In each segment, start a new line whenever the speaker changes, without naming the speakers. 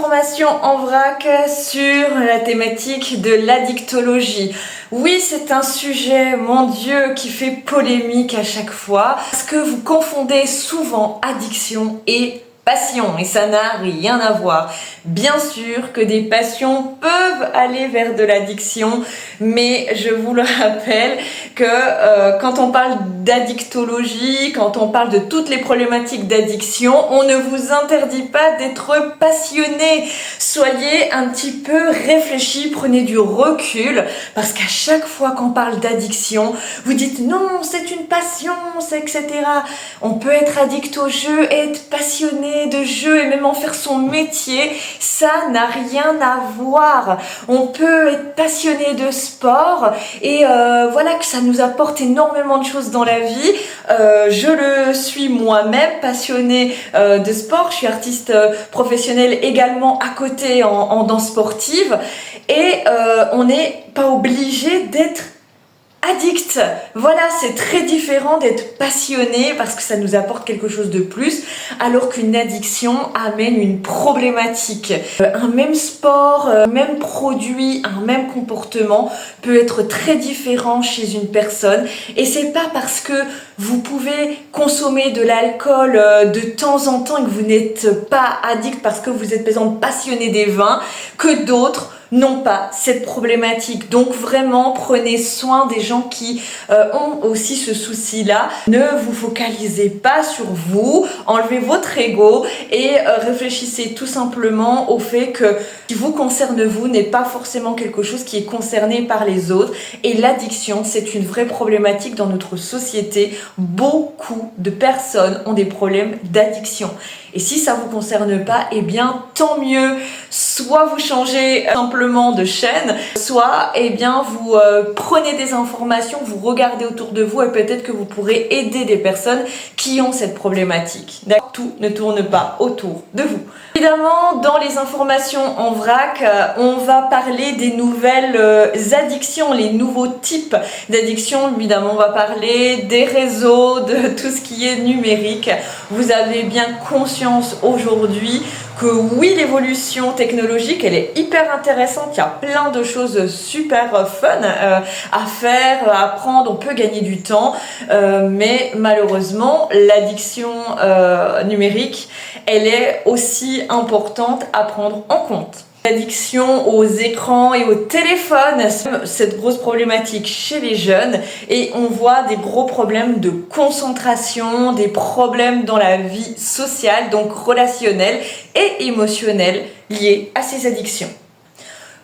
informations en vrac sur la thématique de l'addictologie. Oui, c'est un sujet, mon Dieu, qui fait polémique à chaque fois parce que vous confondez souvent addiction et passion et ça n'a rien à voir. Bien sûr que des passions peuvent aller vers de l'addiction, mais je vous le rappelle que quand on parle d'addictologie, quand on parle de toutes les problématiques d'addiction, on ne vous interdit pas d'être passionné. Soyez un petit peu réfléchi, prenez du recul, parce qu'à chaque fois qu'on parle d'addiction, vous dites non, c'est une passion, c'est etc. On peut être addict au jeu, être passionné de jeu et même en faire son métier, ça n'a rien à voir. On peut être passionné de sport et voilà que ça nous apporte énormément de choses dans la vie. Je le suis moi-même, passionnée de sport. Je suis artiste professionnelle également à côté en danse sportive et on n'est pas obligé d'être addict. Voilà, c'est très différent d'être passionné parce que ça nous apporte quelque chose de plus, alors qu'une addiction amène une problématique. Un même sport, un même produit, un même comportement peut être très différent chez une personne et c'est pas parce que vous pouvez consommer de l'alcool de temps en temps et que vous n'êtes pas addict parce que vous êtes par exemple passionné des vins que d'autres n'ont pas cette problématique. Donc vraiment, prenez soin des gens qui ont aussi ce souci-là. Ne vous focalisez pas sur vous, enlevez votre ego et réfléchissez tout simplement au fait que ce qui vous concerne vous n'est pas forcément quelque chose qui est concerné par les autres. Et l'addiction, c'est une vraie problématique dans notre société. Beaucoup de personnes ont des problèmes d'addiction. Et si ça vous concerne pas, eh bien tant mieux. Soit vous changez simplement de chaîne, soit eh bien vous prenez des informations, vous regardez autour de vous et peut-être que vous pourrez aider des personnes qui ont cette problématique. D'accord ? Tout ne tourne pas autour de vous. Évidemment, dans les informations en vrac, on va parler des nouvelles addictions, les nouveaux types d'addictions. Évidemment, on va parler des réseaux, de tout ce qui est numérique. Vous avez bien conscience aujourd'hui que oui, l'évolution technologique, elle est hyper intéressante. Il y a plein de choses super fun à faire, à apprendre. On peut gagner du temps, mais malheureusement, l'addiction numérique, elle est aussi importante à prendre en compte. L'addiction aux écrans et au téléphone, cette grosse problématique chez les jeunes et on voit des gros problèmes de concentration, des problèmes dans la vie sociale, donc relationnelle et émotionnelle liés à ces addictions.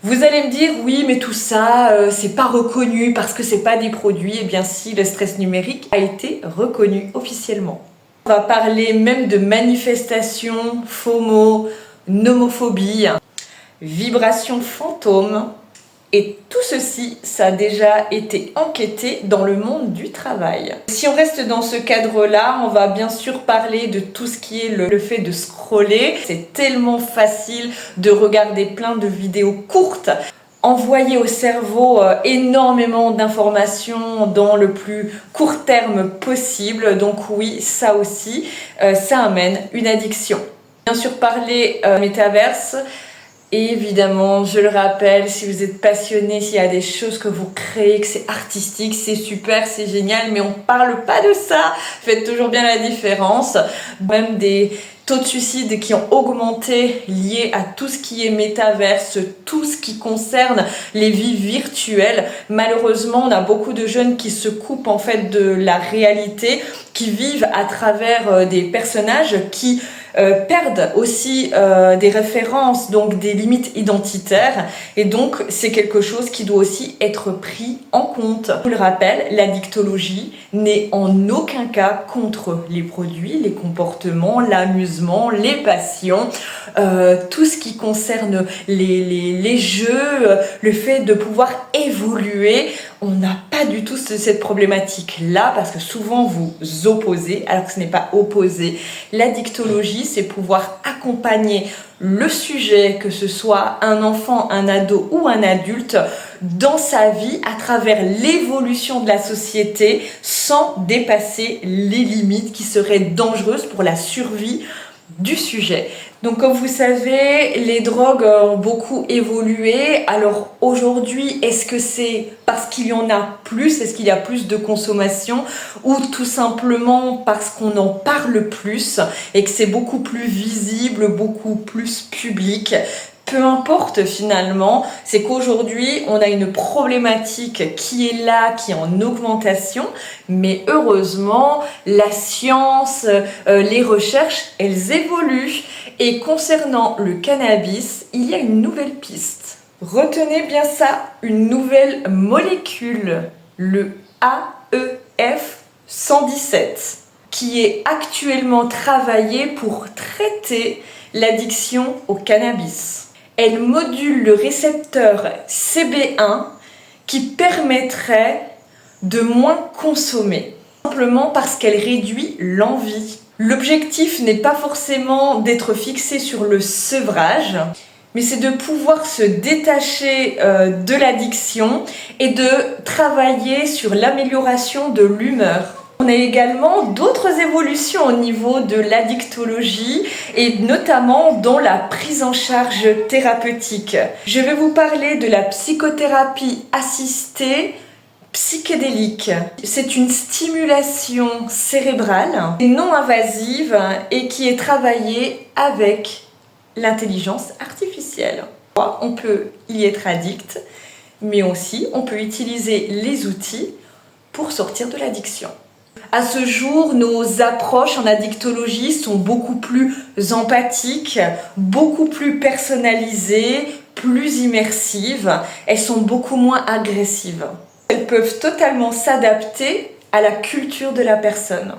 Vous allez me dire, oui, mais tout ça, c'est pas reconnu parce que c'est pas des produits. Eh bien si, le stress numérique a été reconnu officiellement. On va parler même de manifestations, FOMO, nomophobie, vibration fantôme et tout ceci, ça a déjà été enquêté dans le monde du travail. Si on reste dans ce cadre-là, on va bien sûr parler de tout ce qui est le fait de scroller. C'est tellement facile de regarder plein de vidéos courtes, envoyer au cerveau énormément d'informations dans le plus court terme possible. Donc oui, ça aussi, ça amène une addiction. Bien sûr, parler métaverse. Et évidemment, je le rappelle, si vous êtes passionné, s'il y a des choses que vous créez, que c'est artistique, c'est super, c'est génial, mais on parle pas de ça. Faites toujours bien la différence. Même des taux de suicide qui ont augmenté liés à tout ce qui est métaverse, tout ce qui concerne les vies virtuelles. Malheureusement, on a beaucoup de jeunes qui se coupent en fait de la réalité, qui vivent à travers des personnages qui perdent aussi des références, donc des limites identitaires et donc c'est quelque chose qui doit aussi être pris en compte. Je vous le rappelle, l'addictologie n'est en aucun cas contre les produits, les comportements, l'amusement, les passions, tout ce qui concerne les jeux, le fait de pouvoir évoluer. On n'a pas du tout cette problématique-là parce que souvent vous opposez, alors que ce n'est pas opposé. L'addictologie, c'est pouvoir accompagner le sujet, que ce soit un enfant, un ado ou un adulte, dans sa vie à travers l'évolution de la société sans dépasser les limites qui seraient dangereuses pour la survie du sujet. Donc comme vous savez, les drogues ont beaucoup évolué. Alors aujourd'hui, est-ce que c'est parce qu'il y en a plus, est-ce qu'il y a plus de consommation, ou tout simplement parce qu'on en parle plus et que c'est beaucoup plus visible, beaucoup plus public? Peu importe finalement, c'est qu'aujourd'hui on a une problématique qui est là, qui est en augmentation, mais heureusement la science, les recherches, elles évoluent. Et concernant le cannabis, il y a une nouvelle piste. Retenez bien ça, une nouvelle molécule, le AEF 117, qui est actuellement travaillée pour traiter l'addiction au cannabis. Elle module le récepteur CB1 qui permettrait de moins consommer, simplement parce qu'elle réduit l'envie. L'objectif n'est pas forcément d'être fixé sur le sevrage, mais c'est de pouvoir se détacher de l'addiction et de travailler sur l'amélioration de l'humeur. On a également d'autres évolutions au niveau de l'addictologie et notamment dans la prise en charge thérapeutique. Je vais vous parler de la psychothérapie assistée psychédélique. C'est une stimulation cérébrale non invasive et qui est travaillée avec l'intelligence artificielle. On peut y être addict, mais aussi on peut utiliser les outils pour sortir de l'addiction. À ce jour, nos approches en addictologie sont beaucoup plus empathiques, beaucoup plus personnalisées, plus immersives. Elles sont beaucoup moins agressives. Elles peuvent totalement s'adapter à la culture de la personne.